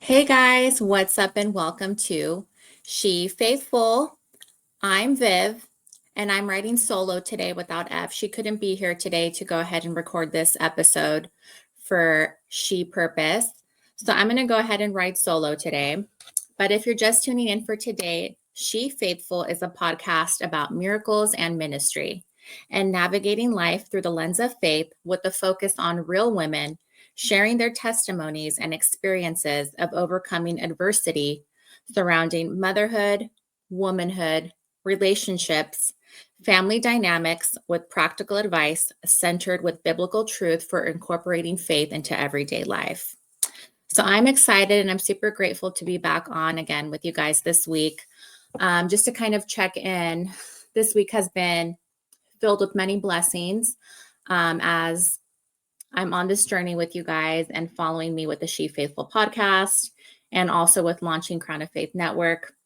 Hey guys, what's up and welcome to She Faithful. I'm Viv and I'm writing solo today without F. She couldn't be here today to go ahead and record this episode for SHE+Purpose. So I'm going to go ahead and write solo today. But if you're just tuning in for today, She Faithful is a podcast about miracles and ministry and navigating life through the lens of faith with the focus on real women sharing their testimonies and experiences of overcoming adversity surrounding motherhood, womanhood, relationships, family dynamics with practical advice centered with biblical truth for incorporating faith into everyday life. So I'm excited and I'm super grateful to be back on again with you guys this week. Just to kind of check in, this week has been filled with many blessings as I'm on this journey with you guys and following me with the She Faithful podcast and also with launching Crown of Faith Network.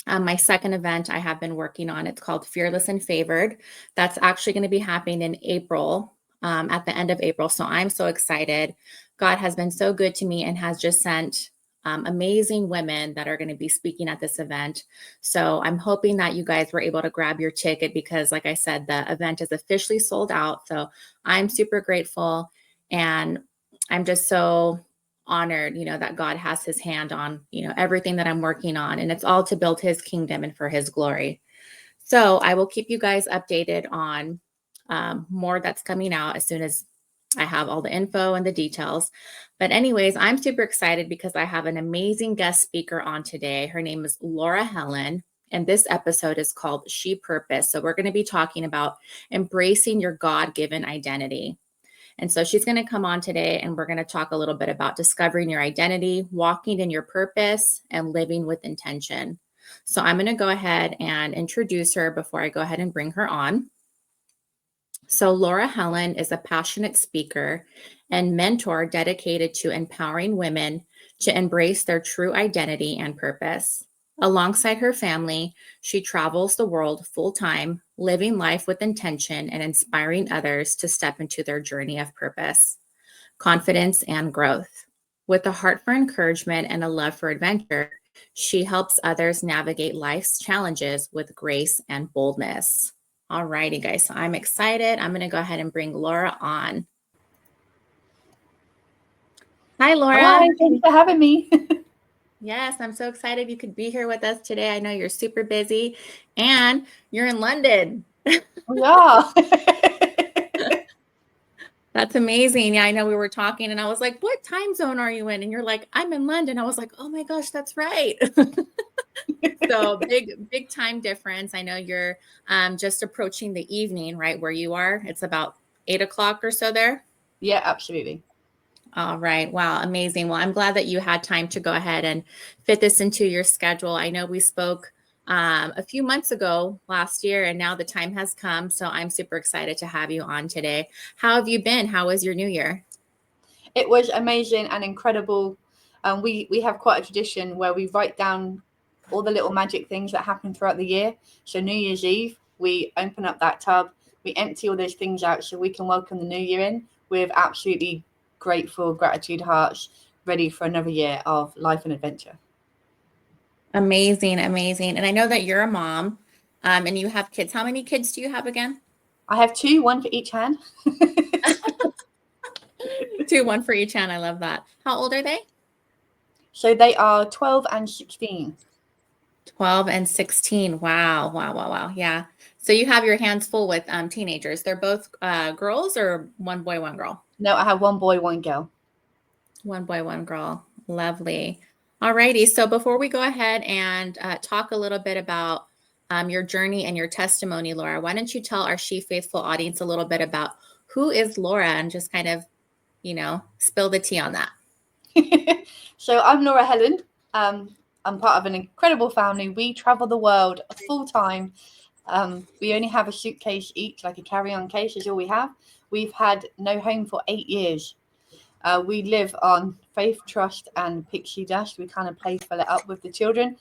My second event I have been working on, it's called Fearless and Favored. That's actually going to be happening in April, at the end of April. So I'm so excited. God has been so good to me and has just sent amazing women that are going to be speaking at this event. So I'm hoping that you guys were able to grab your ticket because, like I said, the event is officially sold out. So I'm super grateful. And I'm just so honored, that God has his hand on, everything that I'm working on. And it's all to build his kingdom and for his glory. So I will keep you guys updated on more that's coming out as soon as I have all the info and the details. But anyways, I'm super excited because I have an amazing guest speaker on today. Her name is Laura Helen. And this episode is called SHE+Purpose. So we're going to be talking about embracing your God-given identity. And so she's going to come on today and we're going to talk a little bit about discovering your identity, walking in your purpose, and living with intention. So I'm going to go ahead and introduce her before I go ahead and bring her on. So Laura Helen is a passionate speaker and mentor dedicated to empowering women to embrace their true identity and purpose. Alongside her family, she travels the world full-time, living life with intention and inspiring others to step into their journey of purpose, confidence, and growth. With a heart for encouragement and a love for adventure, she helps others navigate life's challenges with grace and boldness. All righty, guys. So I'm excited. I'm going to go ahead and bring Laura on. Hi, Laura. Hi, thanks for having me. Yes, I'm so excited you could be here with us today. I know you're super busy and you're in London. Yeah. That's amazing. Yeah, I know we were talking and I was like, what time zone are you in? And you're like, I'm in London. I was like, oh my gosh, that's right. So big time difference. I know you're just approaching the evening, right, where you are. It's about 8 o'clock or so there. Yeah, absolutely. All right. Wow. Amazing. Well, I'm glad that you had time to go ahead and fit this into your schedule. I know we spoke a few months ago last year, and now the time has come. So I'm super excited to have you on today. How have you been? How was your new year? It was amazing and incredible. We have quite a tradition where we write down all the little magic things that happen throughout the year. So New Year's Eve, we open up that tub, we empty all those things out so we can welcome the new year in with absolutely grateful gratitude hearts, ready for another year of life and adventure. Amazing. Amazing. And I know that you're a mom and you have kids. How many kids do you have again? I have two, one for each hand. Two, one for each hand. I love that. How old are they? So they are 12 and 16. 12 and 16. Wow. Wow. Wow. Wow. Yeah. So you have your hands full with teenagers. They're both girls or one boy, one girl? No, I have one boy, one girl. One boy, one girl. Lovely. All righty. So before we go ahead and talk a little bit about your journey and your testimony, Laura, why don't you tell our She Faithful audience a little bit about who is Laura and just kind of, spill the tea on that. So I'm Laura Helen. I'm part of an incredible family. We travel the world full time. We only have a suitcase each, like a carry-on case is all we have. We've had no home for 8 years. We live on faith, trust, and pixie dust. We kind of play fill it up with the children.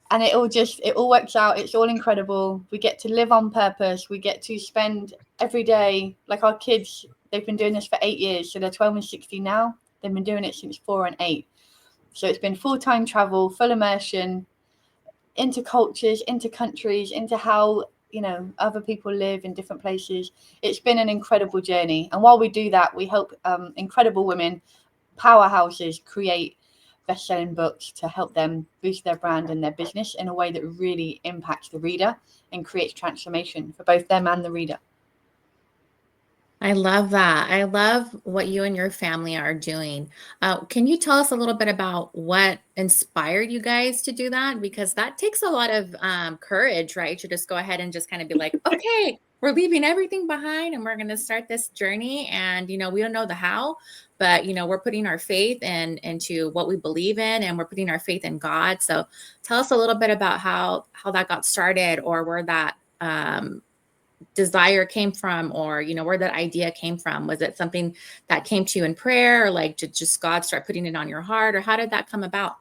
And it all works out. It's all incredible. We get to live on purpose. We get to spend every day, like our kids, they've been doing this for 8 years. So they're 12 and 16 now. They've been doing it since 4 and 8. So it's been full-time travel, full immersion into cultures, into countries, into how, you know, other people live in different places. It's been an incredible journey. And while we do that, we help incredible women, powerhouses, create best-selling books to help them boost their brand and their business in a way that really impacts the reader and creates transformation for both them and the reader. I love that. I love what you and your family are doing. Can you tell us a little bit about what inspired you guys to do that? Because that takes a lot of courage, right? To just go ahead and just kind of be like, okay, we're leaving everything behind and we're going to start this journey. And, you know, we don't know the how, but, you know, we're putting our faith into what we believe in, and we're putting our faith in God. So tell us a little bit about how that got started, or where that desire came from, or, you know, where that idea came from. Was it something that came to you in prayer, or like did just God start putting it on your heart, or how did that come about?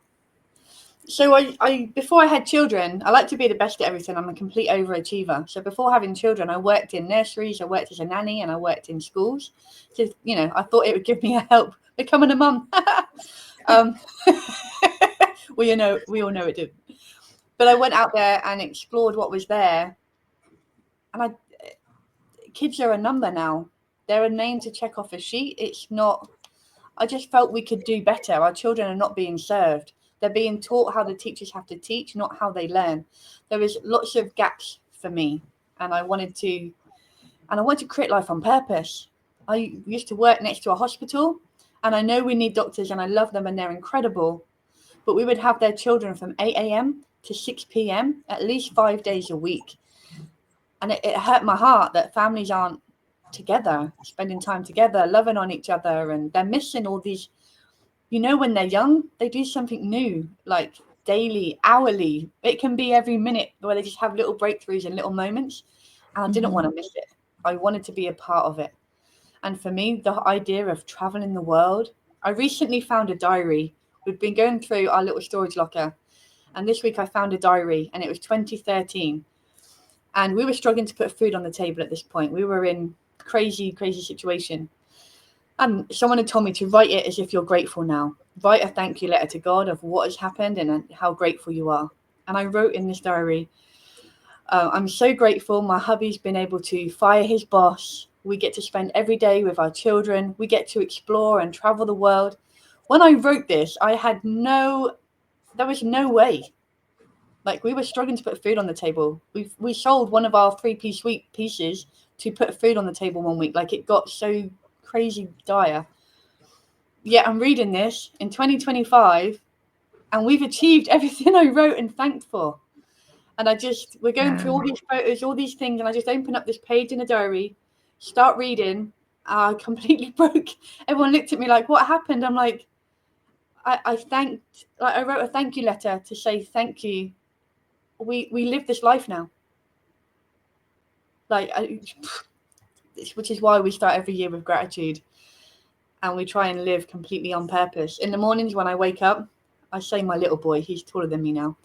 So I before I had children, I like to be the best at everything. I'm a complete overachiever. So before having children, I worked in nurseries, I worked as a nanny, and I worked in schools. So, you know, I thought it would give me a help becoming a mum. We all know it did. But I went out there and explored what was there. And kids are a number now. They're a name to check off a sheet. It's not. I just felt we could do better. Our children are not being served. They're being taught how the teachers have to teach, not how they learn. There was lots of gaps for me, and I wanted to create life on purpose. I used to work next to a hospital, and I know we need doctors, and I love them, and they're incredible. But we would have their children from 8 a.m. to 6 p.m. at least 5 days a week. And it hurt my heart that families aren't together, spending time together, loving on each other, and they're missing all these. You know, when they're young, they do something new, like daily, hourly. It can be every minute, where they just have little breakthroughs and little moments. And I didn't want to miss it. I wanted to be a part of it. And for me, the idea of traveling the world, I recently found a diary. We've been going through our little storage locker, and this week I found a diary, and it was 2013. And we were struggling to put food on the table at this point. We were in crazy situation. And someone had told me to write it as if you're grateful now. Write a thank you letter to God of what has happened and how grateful you are. And I wrote in this diary, I'm so grateful my hubby's been able to fire his boss. We get to spend every day with our children. We get to explore and travel the world. When I wrote this, there was no way. Like, we were struggling to put food on the table. We sold one of our 3-piece sweet pieces to put food on the table one week. Like, it got so crazy dire. Yet I'm reading this in 2025, and we've achieved everything I wrote and thanked for. And we're going through all these photos, all these things, and I just open up this page in a diary, start reading. I completely broke. Everyone looked at me like, what happened? I'm like, I wrote a thank you letter to say thank you. We live this life now. Which is why we start every year with gratitude, and we try and live completely on purpose. In the mornings when I wake up, I say my little boy, he's taller than me now,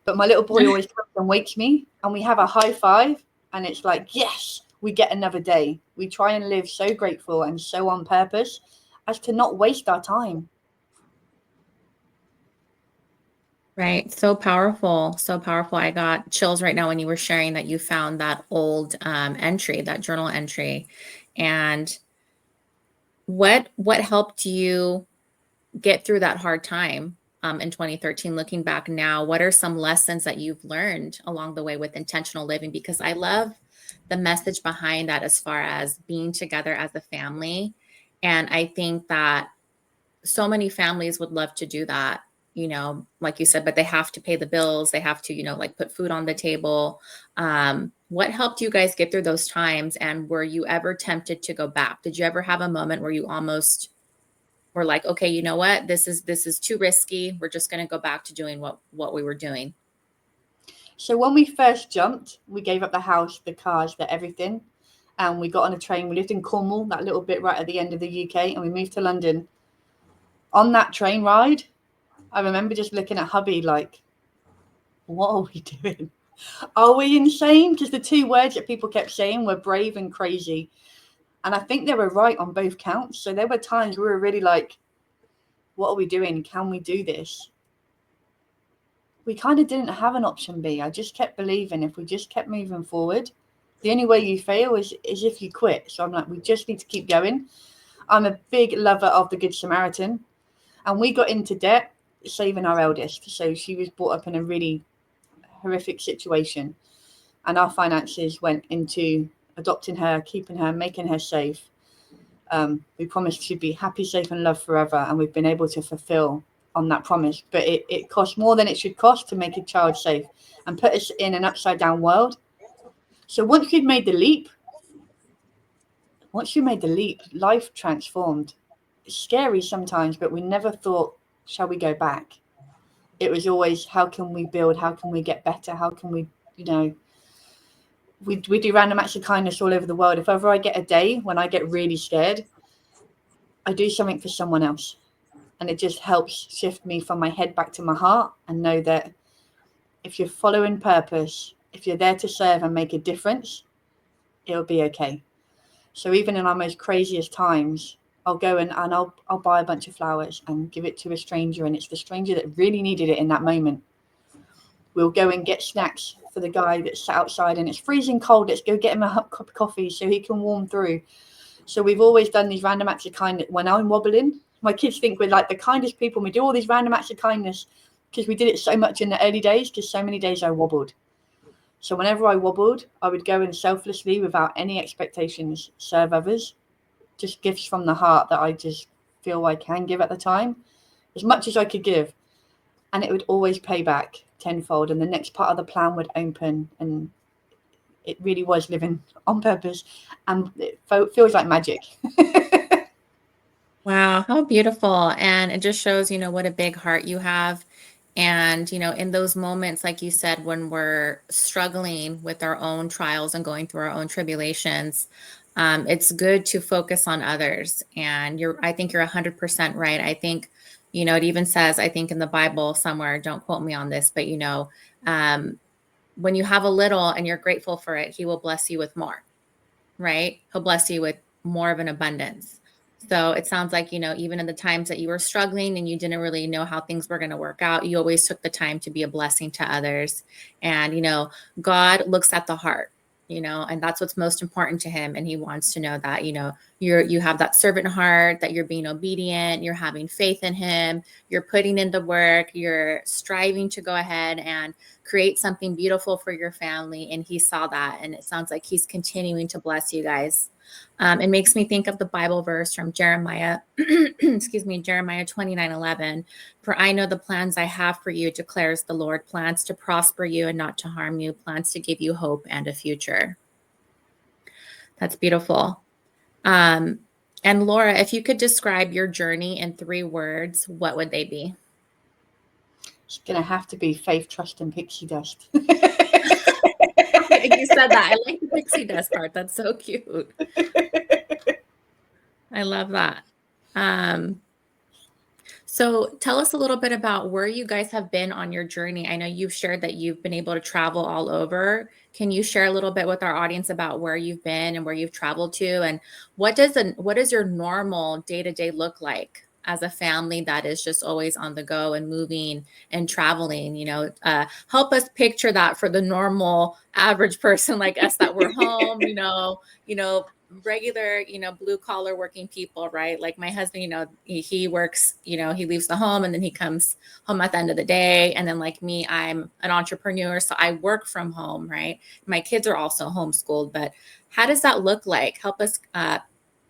but my little boy always comes and wakes me, and we have a high five, and it's like, yes, we get another day. We try and live so grateful and so on purpose as to not waste our time. Right. So powerful. So powerful. I got chills right now when you were sharing that you found that old entry, that journal entry. And what helped you get through that hard time in 2013? Looking back now, what are some lessons that you've learned along the way with intentional living? Because I love the message behind that, as far as being together as a family. And I think that so many families would love to do that, you know, like you said, but they have to pay the bills. They have to, you know, like put food on the table. What helped you guys get through those times? And were you ever tempted to go back? Did you ever have a moment where you almost were like, okay, you know what, this is too risky. We're just going to go back to doing what we were doing? So when we first jumped, we gave up the house, the cars, everything. And we got on a train. We lived in Cornwall, that little bit right at the end of the UK, and we moved to London. On that train ride, I remember just looking at hubby like, what are we doing? Are we insane? Because the two words that people kept saying were brave and crazy. And I think they were right on both counts. So there were times we were really like, what are we doing? Can we do this? We kind of didn't have an option B. I just kept believing if we just kept moving forward, the only way you fail is if you quit. So I'm like, we just need to keep going. I'm a big lover of the Good Samaritan. And we got into debt saving our eldest. So she was brought up in a really horrific situation. And our finances went into adopting her, keeping her, making her safe. We promised she'd be happy, safe, and loved forever. And we've been able to fulfill on that promise. But it costs more than it should cost to make a child safe and put us in an upside down world. So once you made the leap, life transformed. It's scary sometimes, but we never thought, shall we go back? It was always, how can we build? How can we get better? How can we, we do random acts of kindness all over the world. If ever I get a day when I get really scared, I do something for someone else. And it just helps shift me from my head back to my heart and know that if you're following purpose, if you're there to serve and make a difference, it'll be okay. So even in our most craziest times, I'll go and I'll buy a bunch of flowers and give it to a stranger. And it's the stranger that really needed it in that moment. We'll go and get snacks for the guy that's sat outside and it's freezing cold. Let's go get him a cup of coffee so he can warm through. So we've always done these random acts of kindness. When I'm wobbling, my kids think we're like the kindest people. We do all these random acts of kindness because we did it so much in the early days, because so many days I wobbled. So whenever I wobbled, I would go and selflessly, without any expectations, serve others. Just gifts from the heart that I just feel I can give at the time, as much as I could give. And it would always pay back tenfold. And the next part of the plan would open. And it really was living on purpose. And it feels like magic. Wow, how beautiful. And it just shows, what a big heart you have. And, in those moments, like you said, when we're struggling with our own trials and going through our own tribulations, it's good to focus on others. And I think you're 100% right. I think, it even says, I think in the Bible somewhere, don't quote me on this, but, when you have a little and you're grateful for it, he will bless you with more, right? He'll bless you with more of an abundance. So it sounds like, even in the times that you were struggling and you didn't really know how things were going to work out, you always took the time to be a blessing to others. And, God looks at the heart, and that's what's most important to him. And he wants to know that, you have that servant heart, that you're being obedient, you're having faith in him, you're putting in the work, you're striving to go ahead and create something beautiful for your family. And he saw that. And it sounds like he's continuing to bless you guys. It makes me think of the Bible verse from Jeremiah, Jeremiah 29:11. For I know the plans I have for you, declares the Lord, plans to prosper you and not to harm you, plans to give you hope and a future. That's beautiful. And Laura, if you could describe your journey in 3 words, what would they be? It's going to have to be faith, trust, and pixie dust. You said that. I like the pixie dust part. That's so cute. I love that. So tell us a little bit about where you guys have been on your journey. I know you've shared that you've been able to travel all over. Can you share a little bit with our audience about where you've been and where you've traveled to? And what does your normal day-to-day look like as a family that is just always on the go and moving and traveling? Help us picture that for the normal average person like us, that we're home, regular, blue collar working people, right? Like my husband, he works, he leaves the home and then he comes home at the end of the day. And then like me, I'm an entrepreneur, so I work from home, right? My kids are also homeschooled, but how does that look like? Help us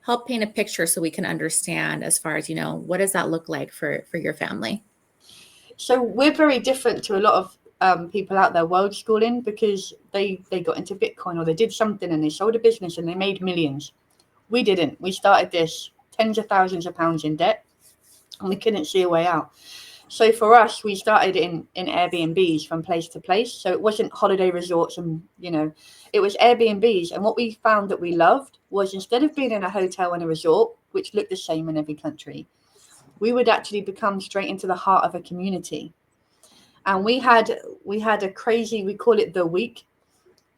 help paint a picture so we can understand as far as, what does that look like for your family? So we're very different to a lot of people out there world schooling, because they got into Bitcoin or they did something and they sold a business and they made millions. We didn't. We started this tens of thousands of pounds in debt and we couldn't see a way out. So for us, we started in Airbnbs from place to place. So it wasn't holiday resorts and, it was Airbnbs. And what we found that we loved was, instead of being in a hotel and a resort, which looked the same in every country, we would actually become straight into the heart of a community. And we had a crazy, we call it the week,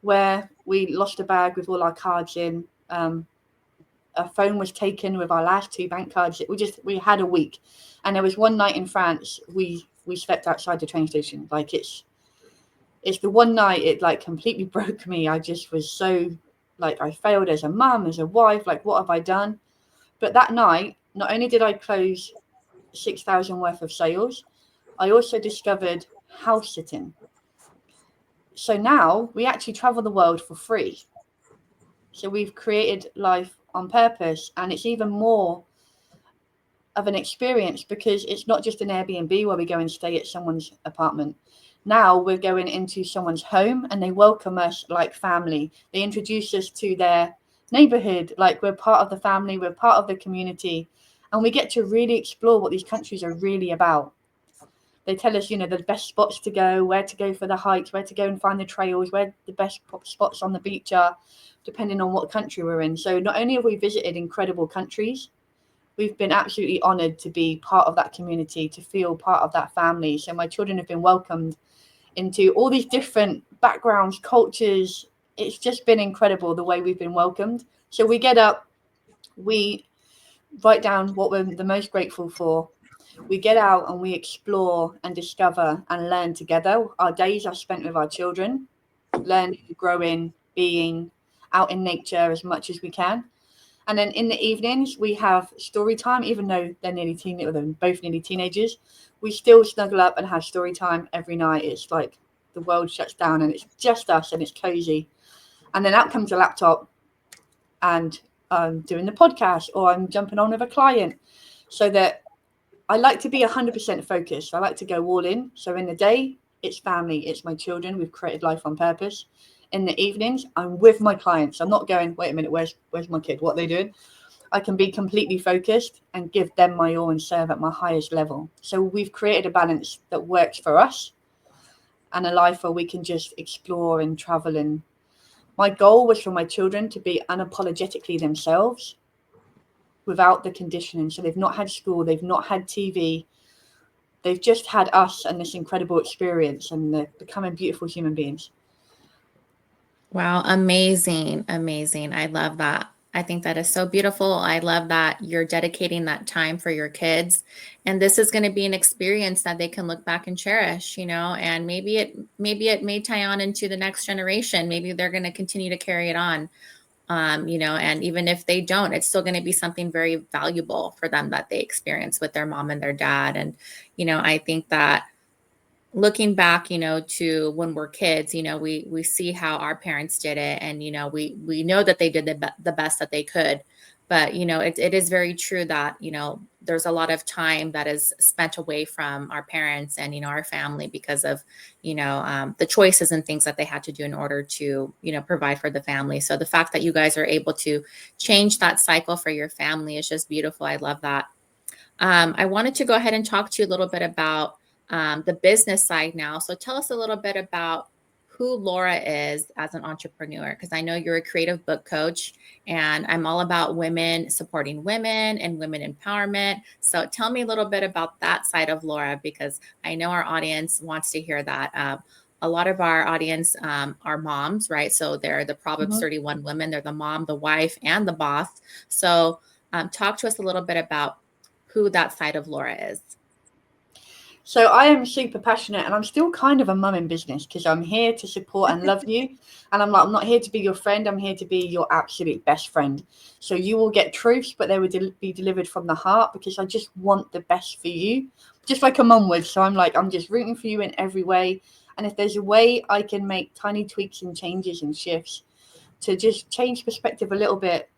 where we lost a bag with all our cards in. a phone was taken with our last 2 bank cards. We had a week, and there was one night in France we slept outside the train station. Like it's the one night it like completely broke me. I just was so like, I failed as a mum, as a wife. Like, what have I done? But that night, not only did I close 6,000 worth of sales, I also discovered house sitting. So now we actually travel the world for free. So we've created life on purpose, and it's even more of an experience because it's not just an Airbnb where we go and stay at someone's apartment. Now we're going into someone's home and they welcome us like family. They introduce us to their neighborhood, like we're part of the family, we're part of the community, and we get to really explore what these countries are really about. They tell us, the best spots to go, where to go for the hikes, where to go and find the trails, where the best spots on the beach are, depending on what country we're in. So not only have we visited incredible countries, we've been absolutely honored to be part of that community, to feel part of that family. So my children have been welcomed into all these different backgrounds, cultures. It's just been incredible the way we've been welcomed. So we get up, we write down what we're the most grateful for. We get out and we explore and discover and learn together. Our days are spent with our children, learning, growing, being out in nature as much as we can. And then in the evenings, we have story time, even though they're both nearly teenagers. We still snuggle up and have story time every night. It's like the world shuts down and it's just us and it's cozy. And then out comes a laptop and I'm doing the podcast or I'm jumping on with a client, so that I like to be 100% focused. I like to go all in. So in the day, it's family, it's my children. We've created life on purpose. In the evenings, I'm with my clients. I'm not going, wait a minute, where's my kid? What are they doing? I can be completely focused and give them my all and serve at my highest level. So we've created a balance that works for us and a life where we can just explore and travel. And my goal was for my children to be unapologetically themselves without the conditioning. So they've not had school, they've not had TV. They've just had us and this incredible experience, and they're becoming beautiful human beings. Wow, amazing, amazing. I love that. I think that is so beautiful. I love that you're dedicating that time for your kids. And this is going to be an experience that they can look back and cherish, and maybe it may tie on into the next generation. Maybe they're going to continue to carry it on. And even if they don't, it's still going to be something very valuable for them that they experience with their mom and their dad. And, I think that looking back, to when we're kids, we see how our parents did it, and we know that they did the best that they could. But it is very true that there's a lot of time that is spent away from our parents and our family because of the choices and things that they had to do in order to provide for the family. So the fact that you guys are able to change that cycle for your family is just beautiful. I love that. I wanted to go ahead and talk to you a little bit about the business side now. So tell us a little bit about who Laura is as an entrepreneur, because I know you're a creative book coach, and I'm all about women, supporting women and women empowerment. So tell me a little bit about that side of Laura, because I know our audience wants to hear that. A lot of our audience are moms, right? So they're the Proverbs 31 women. They're the mom, the wife, and the boss. So talk to us a little bit about who that side of Laura is. So I am super passionate, and I'm still kind of a mum in business because I'm here to support and love you. And I'm not here to be your friend. I'm here to be your absolute best friend. So you will get truths, but they will be delivered from the heart, because I just want the best for you, just like a mum would. So I'm just rooting for you in every way. And if there's a way I can make tiny tweaks and changes and shifts to just change perspective a little bit.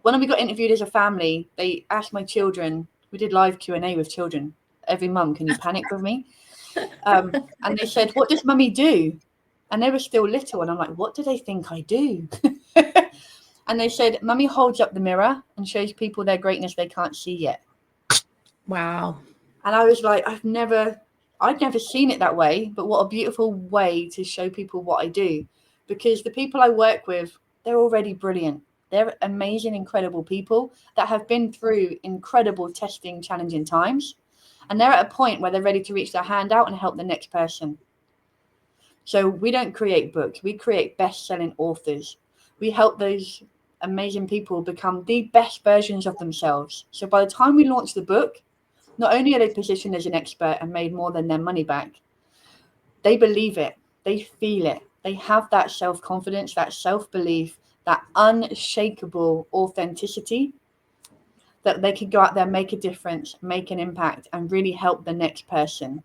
When we got interviewed as a family, they asked my children, we did live Q&A with children. Every mum, can you panic with me? And they said, what does mummy do? And they were still little. And I'm like, what do they think I do? And they said, mummy holds up the mirror and shows people their greatness they can't see yet. Wow. And I was like, I'd never seen it that way. But what a beautiful way to show people what I do. Because the people I work with, they're already brilliant. They're amazing, incredible people that have been through incredible testing, challenging times. And they're at a point where they're ready to reach their hand out and help the next person. So we don't create books. We create best-selling authors. We help those amazing people become the best versions of themselves. So by the time we launch the book, not only are they positioned as an expert and made more than their money back, they believe it, they feel it, they have that self-confidence, that self-belief, that unshakable authenticity, that they can go out there, make a difference, make an impact, and really help the next person.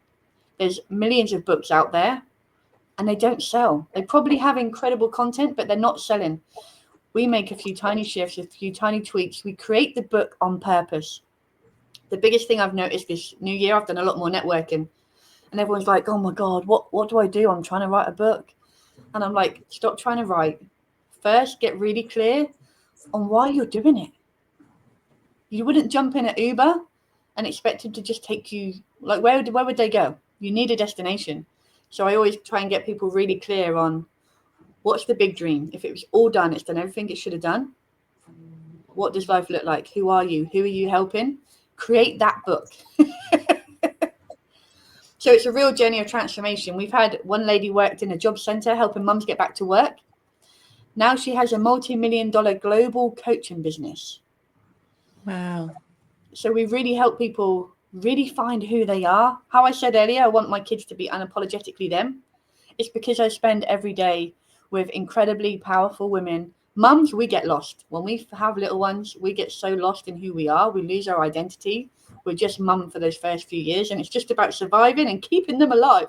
There's millions of books out there and they don't sell. They probably have incredible content, but they're not selling. We make a few tiny shifts, a few tiny tweaks. We create the book on purpose. The biggest thing I've noticed this new year, I've done a lot more networking, and everyone's like, oh my God, what do I do? I'm trying to write a book. And I'm like, stop trying to write. First, get really clear on why you're doing it. You wouldn't jump in at Uber and expect it to just take you, like, where would they go? You need a destination. So I always try and get people really clear on what's the big dream. If it was all done, it's done everything it should have done. What does life look like? Who are you? Who are you helping? Create that book. So it's a real journey of transformation. We've had one lady worked in a job center helping mums get back to work. Now she has a multi-million-dollar global coaching business. Wow. So we really help people really find who they are. How I said earlier, I want my kids to be unapologetically them. It's because I spend every day with incredibly powerful women. Mums, we get lost. When we have little ones, we get so lost in who we are. We lose our identity. We're just mum for those first few years. And it's just about surviving and keeping them alive.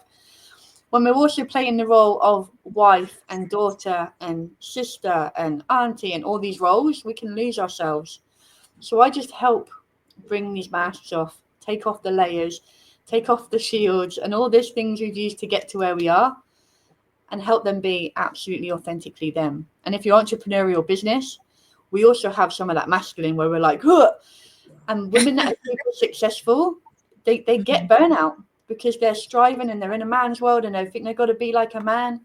When we're also playing the role of wife and daughter and sister and auntie and all these roles, we can lose ourselves. So I just help bring these masks off, take off the layers, take off the shields and all these things we've used to get to where we are, and help them be absolutely authentically them. And if you're entrepreneurial business, we also have some of that masculine where we're like, huh! And women that are super successful, they get burnout because they're striving and they're in a man's world and they think they've got to be like a man.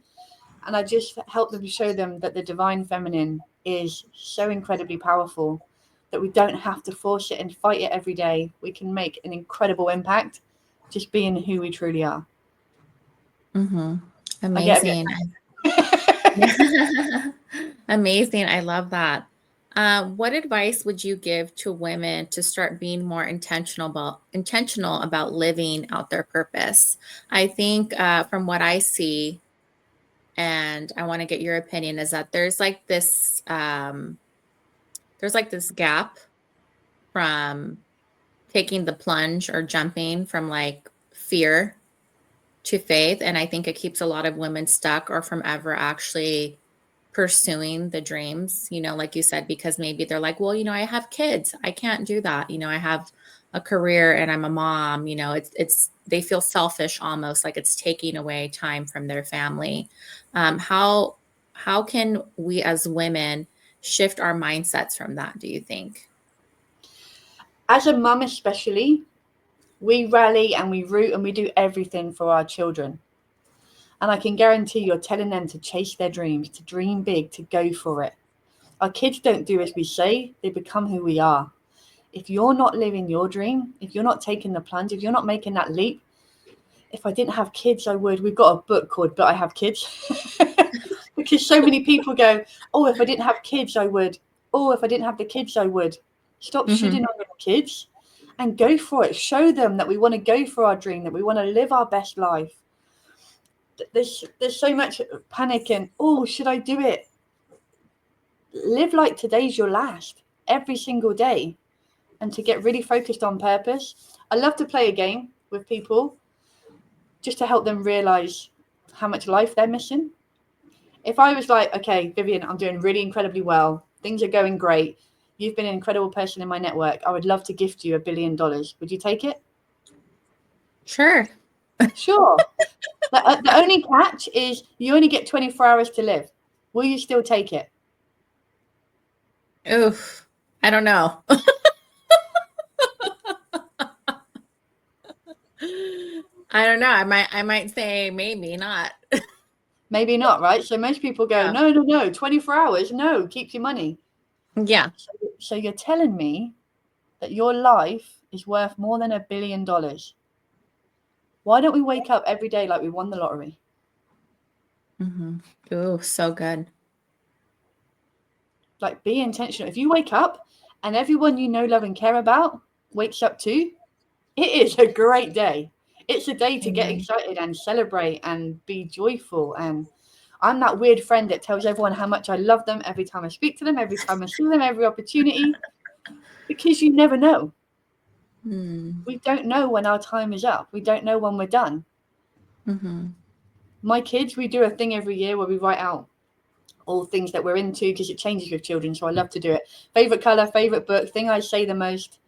And I just help them to show them that the divine feminine is so incredibly powerful that we don't have to force it and fight it every day. We can make an incredible impact just being who we truly are. Mm-hmm. Amazing. Amazing. I love that. What advice would you give to women to start being more intentional about living out their purpose? I think from what I see, and I want to get your opinion, is that there's like this gap from taking the plunge or jumping from like fear to faith. And I think it keeps a lot of women stuck or from ever actually pursuing the dreams, like you said, because maybe they're like, well, I have kids. I can't do that. I have a career and I'm a mom, they feel selfish, almost like it's taking away time from their family. How can we as women shift our mindsets from that, do you think? As a mum, especially, we rally and we root and we do everything for our children. And I can guarantee you're telling them to chase their dreams, to dream big, to go for it. Our kids don't do as we say, they become who we are. If you're not living your dream, if you're not taking the plunge, if you're not making that leap, if I didn't have kids, I would. We've got a book called But I Have Kids. Because so many people go, oh, if I didn't have kids, I would. Oh, if I didn't have the kids, I would. Stop shitting on your kids and go for it. Show them that we want to go for our dream, that we want to live our best life. There's so much panic and, oh, should I do it? Live like today's your last, every single day, and to get really focused on purpose. I love to play a game with people just to help them realize how much life they're missing. If I was like, okay, Vivian, I'm doing really incredibly well, things are going great, you've been an incredible person in my network, I would love to gift you $1 billion. Would you take it? Sure. Sure. The only catch is you only get 24 hours to live. Will you still take it? Oof, I don't know. I don't know. I might say maybe not. Maybe not, right? So most people go, no, 24 hours. No, keep your money. Yeah. So you're telling me that your life is worth more than $1 billion. Why don't we wake up every day like we won the lottery? Oh, so good. Like, be intentional. If you wake up and everyone you know, love, and care about wakes up too, it is a great day. It's a day to get excited and celebrate and be joyful. And I'm that weird friend that tells everyone how much I love them every time I speak to them, every time I see them, every opportunity, because you never know. We don't know when our time is up. We don't know when we're done. My kids, we do a thing every year where we write out all things that we're into, because it changes with children. So I love to do it. Favorite color, favorite book, thing I say the most.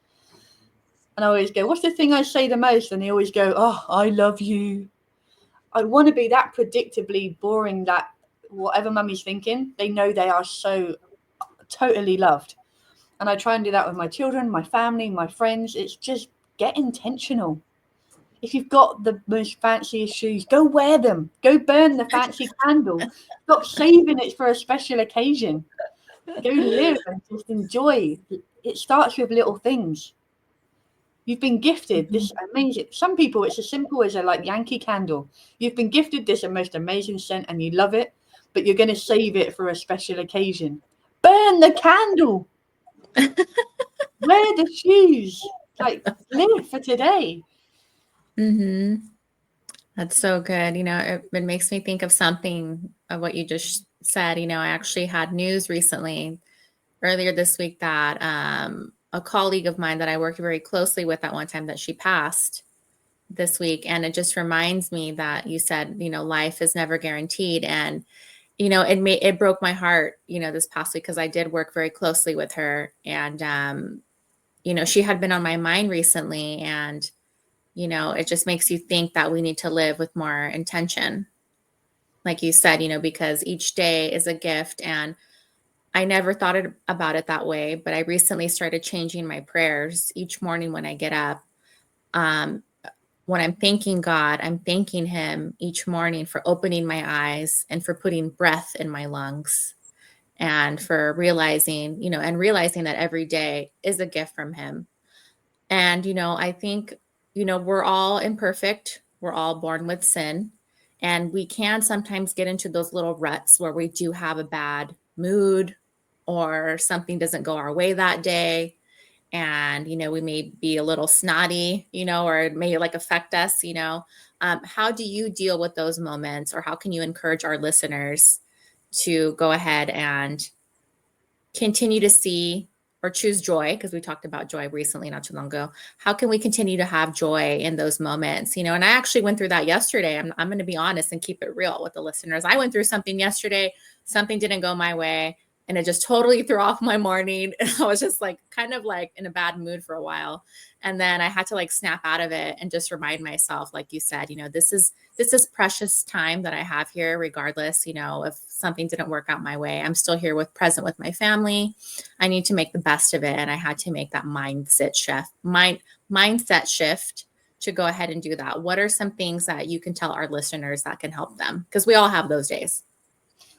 And I always go, what's the thing I say the most? And they always go, oh, I love you. I want to be that predictably boring that whatever mummy's thinking, they know they are so totally loved. And I try and do that with my children, my family, my friends. It's just get intentional. If you've got the most fanciest shoes, go wear them. Go burn the fancy candle. Stop saving it for a special occasion. Go live and just enjoy. It starts with little things. You've been gifted this amazing, some people it's as simple as a like Yankee candle. You've been gifted this most amazing scent and you love it, but you're going to save it for a special occasion. Burn the candle. Wear the shoes. Like, live for today. That's so good. It makes me think of something of what you just said. I actually had news recently, earlier this week, that a colleague of mine that I worked very closely with at one time, that she passed this week. And it just reminds me that you said, life is never guaranteed. And, it broke my heart, this past week, because I did work very closely with her. And, she had been on my mind recently. And, it just makes you think that we need to live with more intention. Like you said, because each day is a gift. And I never thought about it that way, but I recently started changing my prayers each morning when I get up. When I'm thanking God, I'm thanking Him each morning for opening my eyes and for putting breath in my lungs, and for realizing that every day is a gift from Him. And, I think, we're all imperfect. We're all born with sin. And we can sometimes get into those little ruts where we do have a bad mood, or something doesn't go our way that day. And, we may be a little snotty, or it may like affect us. How do you deal with those moments, or how can you encourage our listeners to go ahead and continue to see or choose joy? Because we talked about joy recently, not too long ago. How can we continue to have joy in those moments? And I actually went through that yesterday. I'm going to be honest and keep it real with the listeners. I went through something yesterday. Something didn't go my way, and it just totally threw off my morning. And I was just like, kind of like in a bad mood for a while. And then I had to like snap out of it and just remind myself, like you said, this is precious time that I have here, regardless, if something didn't work out my way. I'm still here present with my family. I need to make the best of it. And I had to make that mindset shift to go ahead and do that. What are some things that you can tell our listeners that can help them? Because we all have those days.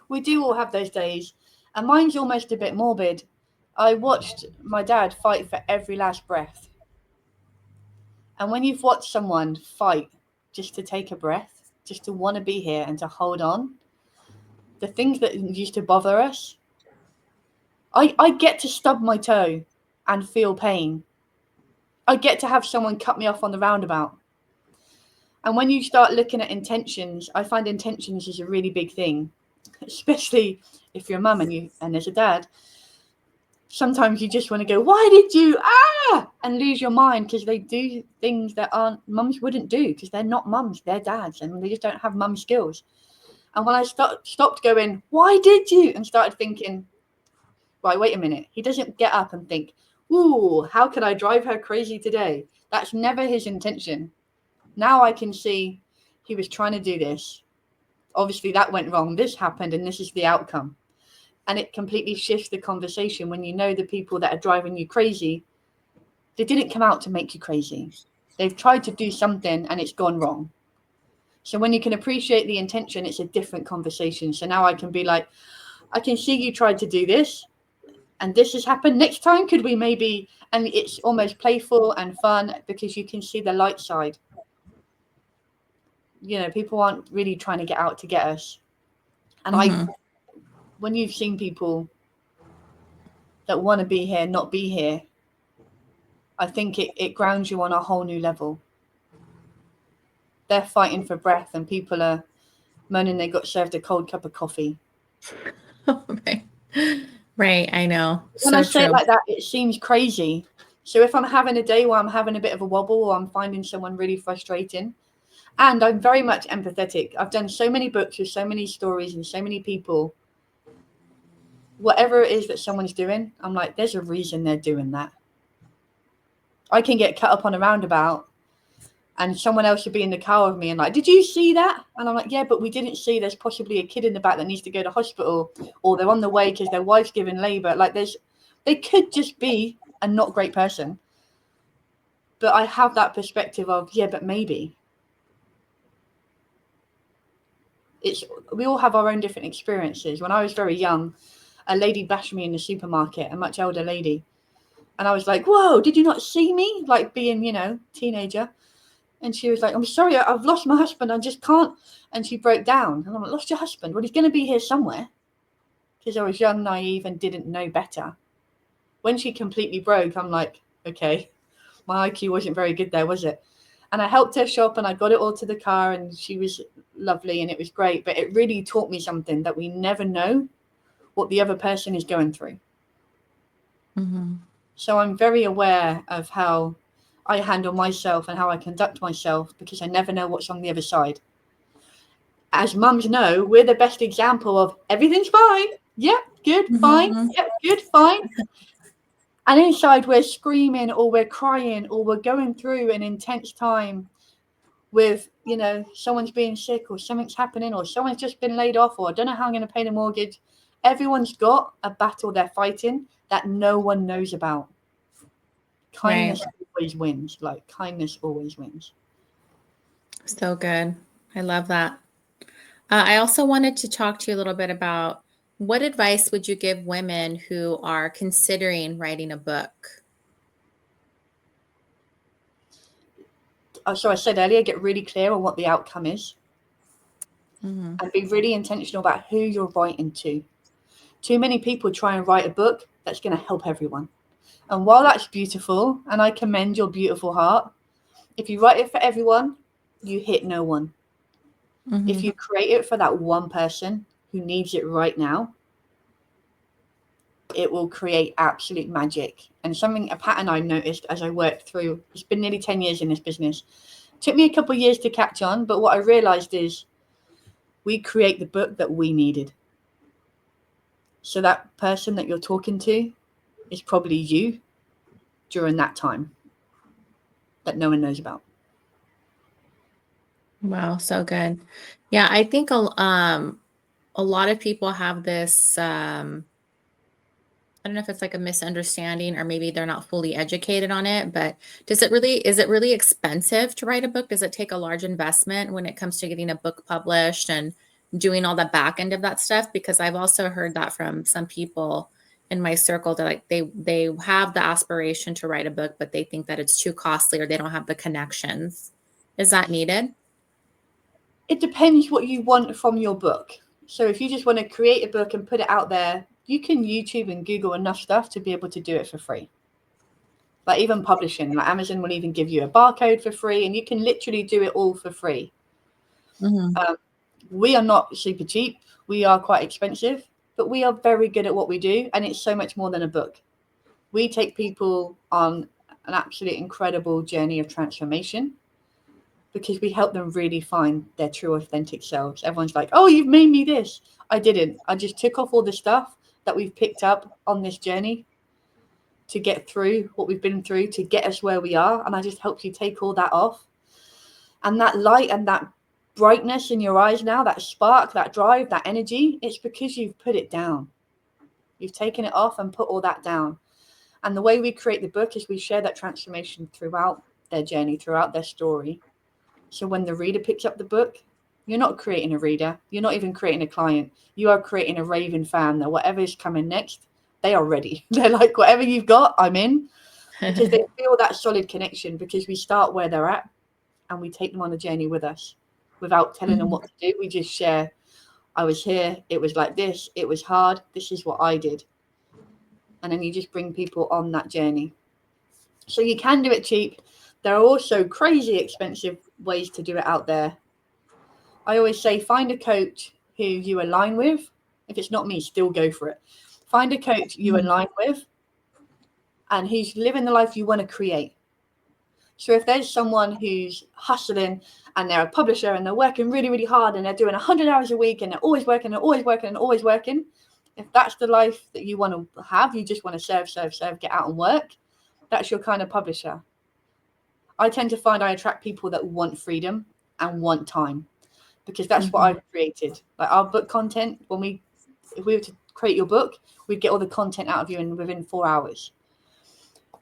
We do all have those days. And mine's almost a bit morbid. I watched my dad fight for every last breath. And when you've watched someone fight just to take a breath, just to want to be here and to hold on, the things that used to bother us, I get to stub my toe and feel pain. I get to have someone cut me off on the roundabout. And when you start looking at intentions, I find intentions is a really big thing, especially if you're a mum and there's a dad. Sometimes you just want to go, why did you, and lose your mind, because they do things that mums wouldn't do, because they're not mums, they're dads, and they just don't have mum skills. And when I stopped going, why did you, and started thinking, right, wait a minute, he doesn't get up and think, ooh, how can I drive her crazy today? That's never his intention. Now I can see he was trying to do this. Obviously that went wrong, this happened, and this is the outcome. And it completely shifts the conversation when you know the people that are driving you crazy, they didn't come out to make you crazy. They've tried to do something and it's gone wrong. So when you can appreciate the intention, it's a different conversation. So now I can be like, I can see you tried to do this and this has happened. Next time, could we maybe, and it's almost playful and fun because you can see the light side. People aren't really trying to get out to get us. And when you've seen people that want to be here, not be here, I think it grounds you on a whole new level. They're fighting for breath and people are moaning they got served a cold cup of coffee. Right, I know. When So I say true. it like that, it seems crazy. So if I'm having a day where I'm having a bit of a wobble or I'm finding someone really frustrating, and I'm very much empathetic. I've done so many books with so many stories and so many people. Whatever it is that someone's doing, I'm like, there's a reason they're doing that. I can get cut up on a roundabout and someone else should be in the car with me and like, did you see that? And I'm like, yeah, but we didn't see there's possibly a kid in the back that needs to go to hospital, or they're on the way because their wife's giving labor. Like they could just be a not great person. But I have that perspective of, yeah, but maybe. We all have our own different experiences. When I was very young, a lady bashed me in the supermarket, a much older lady. And I was like, whoa, did you not see me? Like being, teenager. And she was like, I'm sorry, I've lost my husband. I just can't. And she broke down. And I'm like, lost your husband? Well, he's going to be here somewhere. Because I was young, naive, and didn't know better. When she completely broke, I'm like, okay, my IQ wasn't very good there, was it? And I helped her shop and I got it all to the car and she was lovely and it was great. But it really taught me something, that we never know what the other person is going through. Mm-hmm. So I'm very aware of how I handle myself and how I conduct myself, because I never know what's on the other side. As mums know, we're the best example of everything's fine. Yep, good, fine. Mm-hmm. Yep, good, fine. And inside we're screaming or we're crying or we're going through an intense time with, someone's being sick or something's happening or someone's just been laid off or I don't know how I'm going to pay the mortgage. Everyone's got a battle they're fighting that no one knows about. Kindness always wins. Like, kindness always wins. So good. I love that. I also wanted to talk to you a little bit about, what advice would you give women who are considering writing a book? So I said earlier, get really clear on what the outcome is. Mm-hmm. And be really intentional about who you're writing to. Too many people try and write a book that's going to help everyone. And while that's beautiful, and I commend your beautiful heart, if you write it for everyone, you hit no one. Mm-hmm. If you create it for that one person who needs it right now, it will create absolute magic. And a pattern I noticed as I worked through, it's been nearly 10 years in this business. It took me a couple of years to catch on, but what I realized is we create the book that we needed. So that person that you're talking to is probably you during that time that no one knows about. Wow, so good. Yeah, I think a lot of people have this, I don't know if it's like a misunderstanding or maybe they're not fully educated on it, but is it really expensive to write a book? Does it take a large investment when it comes to getting a book published and doing all the back end of that stuff? Because I've also heard that from some people in my circle that like they have the aspiration to write a book, but they think that it's too costly or they don't have the connections. Is that needed? It depends what you want from your book. So if you just want to create a book and put it out there, you can YouTube and Google enough stuff to be able to do it for free. Like even publishing, like Amazon will even give you a barcode for free, and you can literally do it all for free. Mm-hmm. We are not super cheap. We are quite expensive, but we are very good at what we do, and it's so much more than a book. We take people on an absolute incredible journey of transformation because we help them really find their true authentic selves. Everyone's like, oh, you've made me this. I didn't. I just took off all the stuff that we've picked up on this journey to get through what we've been through to get us where we are. And I just helped you take all that off. And that light and that brightness in your eyes now, that spark, that drive, that energy, it's because you've put it down. You've taken it off and put all that down. And the way we create the book is we share that transformation throughout their journey, throughout their story. So when the reader picks up the book, you're not creating a reader. You're not even creating a client. You are creating a raving fan that whatever is coming next, they are ready. They're like, whatever you've got, I'm in. Because they feel that solid connection, because we start where they're at and we take them on the journey with us without telling them what to do. We just share, I was here, it was like this, it was hard, this is what I did. and then you just bring people on that journey. So you can do it cheap. There are also crazy expensive ways to do it out there. I always say find a coach who you align with. If it's not me, still go for it. Find a coach you align with and who's living the life you want to create. So if there's someone who's hustling and they're a publisher and they're working really, really hard and they're doing 100 hours a week and they're always working and always working and always working, if that's the life that you want to have, you just want to serve, get out and work, that's your kind of publisher. I tend to find I attract people that want freedom and want time, because that's what I've created. Like our book content, if we were to create your book, we'd get all the content out of you within 4 hours.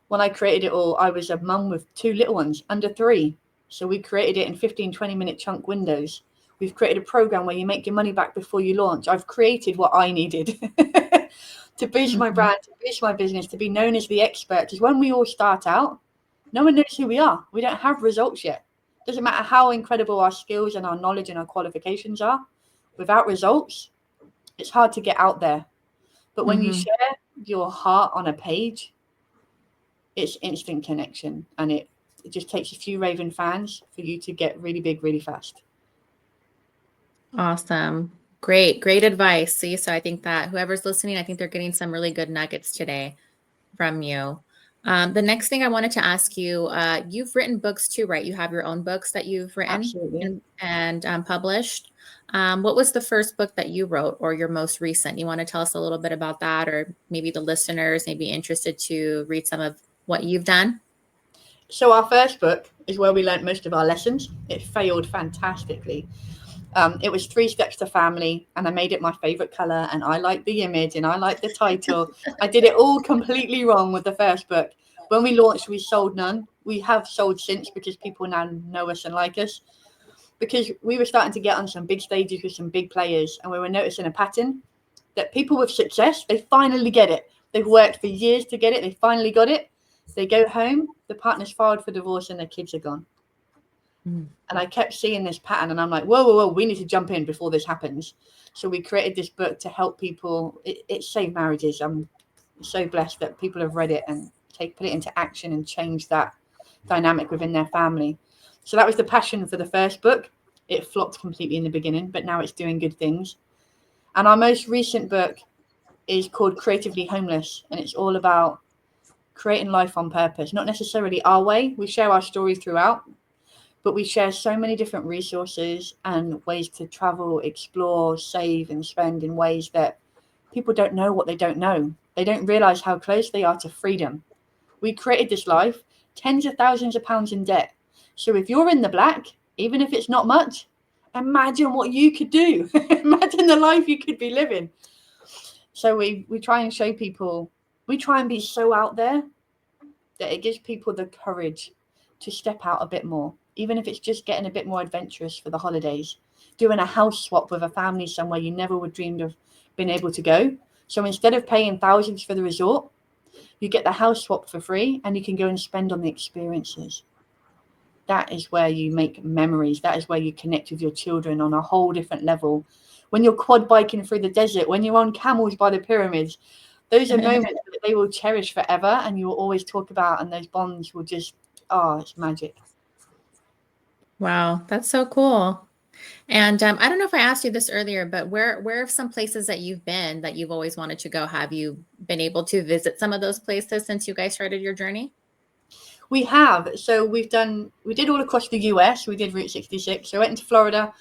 When I created it all, I was a mum with 2 little ones under 3. So we created it in 15, 20-minute chunk windows. We've created a program where you make your money back before you launch. I've created what I needed to boost my brand, to boost my business, to be known as the expert. Because when we all start out, no one knows who we are. We don't have results yet. Doesn't matter how incredible our skills and our knowledge and our qualifications are. Without results, it's hard to get out there. But when you share your heart on a page, it's instant connection, and it just takes a few raving fans for you to get really big really fast. Awesome. Great advice. See, so I think that whoever's listening, I think they're getting some really good nuggets today from you. The next thing I wanted to ask you, you've written books too, right? You have your own books that you've written. Absolutely. and published. What was the first book that you wrote, or your most recent? You want to tell us a little bit about that, or maybe the listeners may be interested to read some of what you've done? So our first book is where we learned most of our lessons. It failed fantastically. It was 3 Steps to Family, and I made it my favorite color, and I liked the image, and I liked the title. I did it all completely wrong with the first book. When we launched, we sold none. We have sold since, because people now know us and like us, because we were starting to get on some big stages with some big players, and we were noticing a pattern that people with success, they finally get it. They've worked for years to get it. They finally got it. They go home, the partner's filed for divorce, and their kids are gone. And I kept seeing this pattern, and I'm like, whoa, we need to jump in before this happens. So we created this book to help people. It saved marriages. I'm so blessed that people have read it and put it into action and changed that dynamic within their family. So that was the passion for the first book. It flopped completely in the beginning, but now it's doing good things. And our most recent book is called Creatively Homeless, and it's all about creating life on purpose, not necessarily our way. We share our story throughout, but we share so many different resources and ways to travel, explore, save, and spend in ways that people don't know what they don't know. They don't realize how close they are to freedom. We created this life, tens of thousands of pounds in debt. So if you're in the black, even if it's not much, imagine what you could do. Imagine the life you could be living. So we try and show people, we try and be so out there that it gives people the courage to step out a bit more, even if it's just getting a bit more adventurous for the holidays, doing a house swap with a family somewhere you never would dreamed of being able to go. So instead of paying thousands for the resort, you get the house swap for free, and you can go and spend on the experiences. That is where you make memories. That is where you connect with your children on a whole different level. When you're quad biking through the desert, when you're on camels by the pyramids, those are moments that they will cherish forever, and you will always talk about, and those bonds will just, it's magic. Wow, that's so cool. And I don't know if I asked you this earlier, but where are some places that you've been that you've always wanted to go? Have you been able to visit some of those places since you guys started your journey? We have. So we did all across the US. We did Route 66. So I went into Florida.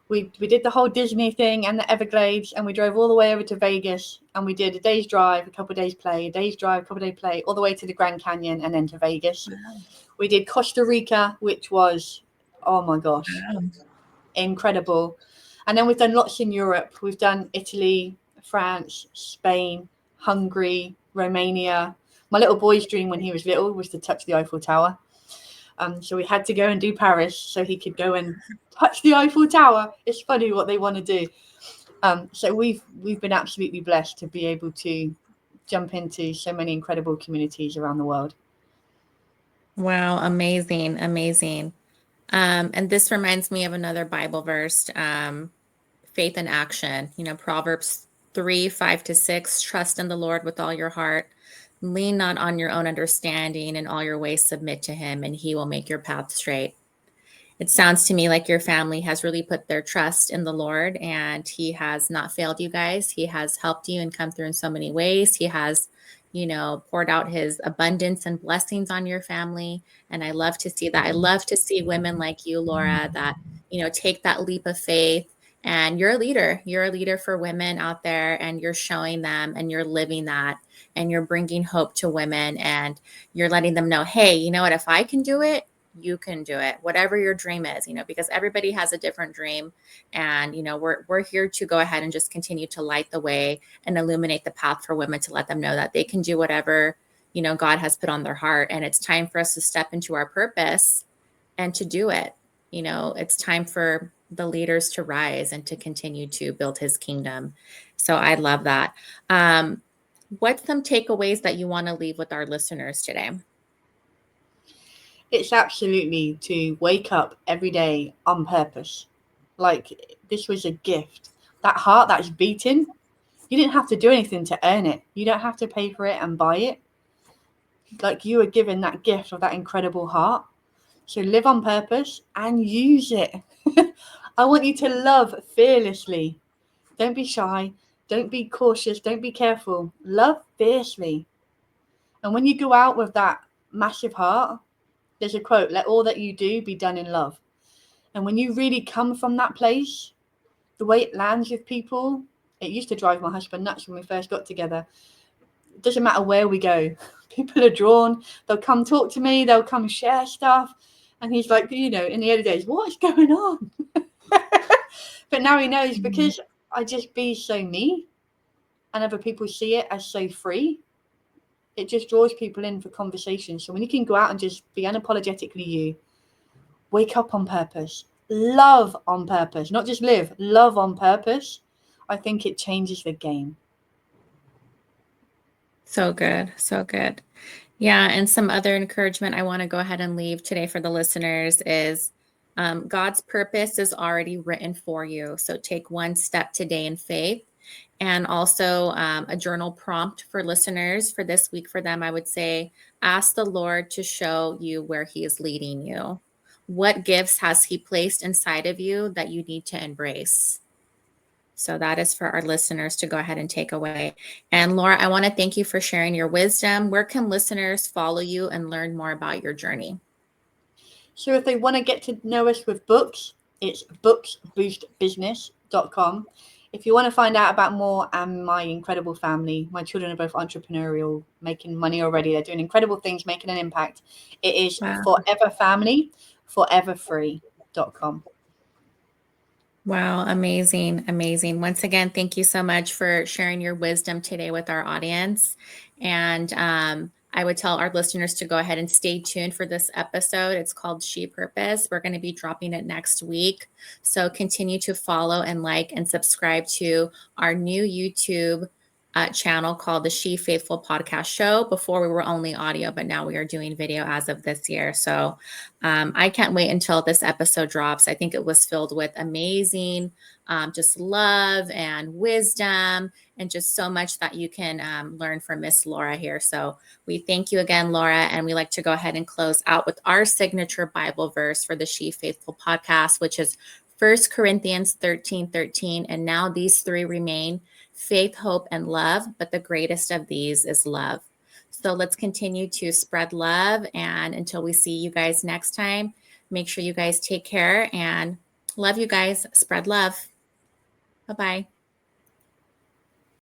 We did the whole Disney thing and the Everglades, and we drove all the way over to Vegas, and we did a day's drive, a couple of days play, a day's drive, a couple of days play, all the way to the Grand Canyon and then to Vegas. Wow. We did Costa Rica, which was, oh my gosh, incredible. And then we've done lots in Europe. We've done Italy, France, Spain, Hungary, Romania. My little boy's dream when he was little was to touch the Eiffel Tower. So we had to go and do Paris so he could go and touch the Eiffel Tower. It's funny what they want to do. So we've been absolutely blessed to be able to jump into so many incredible communities around the world. Wow, amazing. And this reminds me of another Bible verse, faith and action. Proverbs 3, 5-6, trust in the Lord with all your heart. Lean not on your own understanding, in all your ways submit to him, and he will make your path straight. It sounds to me like your family has really put their trust in the Lord, and he has not failed you guys. He has helped you and come through in so many ways. He has, poured out his abundance and blessings on your family. And I love to see that. I love to see women like you, Laura, that, take that leap of faith. And you're a leader. You're a leader for women out there, and you're showing them and you're living that, and you're bringing hope to women, and you're letting them know, hey, you know what, if I can do it, you can do it, whatever your dream is, because everybody has a different dream. And, we're here to go ahead and just continue to light the way and illuminate the path for women, to let them know that they can do whatever, God has put on their heart. And it's time for us to step into our purpose and to do it. It's time for the leaders to rise and to continue to build his kingdom. So I love that. What's some takeaways that you want to leave with our listeners today? It's absolutely to wake up every day on purpose. Like, this was a gift. That heart that's beating, you didn't have to do anything to earn it. You don't have to pay for it and buy it. Like, you were given that gift of that incredible heart. So live on purpose and use it. I want you to love fearlessly. Don't be shy. Don't be cautious. Don't be careful. Love fiercely. And when you go out with that massive heart, there's a quote, let all that you do be done in love. And when you really come from that place, the way it lands with people, it used to drive my husband nuts when we first got together. It doesn't matter where we go. People are drawn. They'll come talk to me. They'll come share stuff. And he's like, in the early days, what's going on? But now he knows, because I just be so me and other people see it as so free. It just draws people in for conversation. So when you can go out and just be unapologetically you, wake up on purpose, love on purpose, not just live, love on purpose, I think it changes the game. So good. So good. Yeah. And some other encouragement I want to go ahead and leave today for the listeners is God's purpose is already written for you. So take one step today in faith. And also a journal prompt for listeners for this week for them, I would say, ask the Lord to show you where he is leading you. What gifts has he placed inside of you that you need to embrace? So that is for our listeners to go ahead and take away. And Laura, I want to thank you for sharing your wisdom. Where can listeners follow you and learn more about your journey? So if they want to get to know us with books, it's booksboostbusiness.com. If you want to find out about more and my incredible family, my children are both entrepreneurial, making money already. They're doing incredible things, making an impact. It is Forever Family, foreverfree.com. Wow. Amazing. Amazing. Once again, thank you so much for sharing your wisdom today with our audience. And I would tell our listeners to go ahead and stay tuned for this episode. It's called SHE+Purpose. We're going to be dropping it next week. So continue to follow and like and subscribe to our new YouTube channel called the She Faithful Podcast Show. Before we were only audio, but now we are doing video as of this year. So I can't wait until this episode drops. I think it was filled with amazing just love and wisdom and just so much that you can learn from Miss Laura here. So we thank you again, Laura, and we like to go ahead and close out with our signature Bible verse for the She Faithful podcast, which is 1 Corinthians 13:13. And now these three remain: faith, hope, and love, but the greatest of these is love. So let's continue to spread love. And until we see you guys next time, make sure you guys take care and love you guys. Spread love. Bye-bye.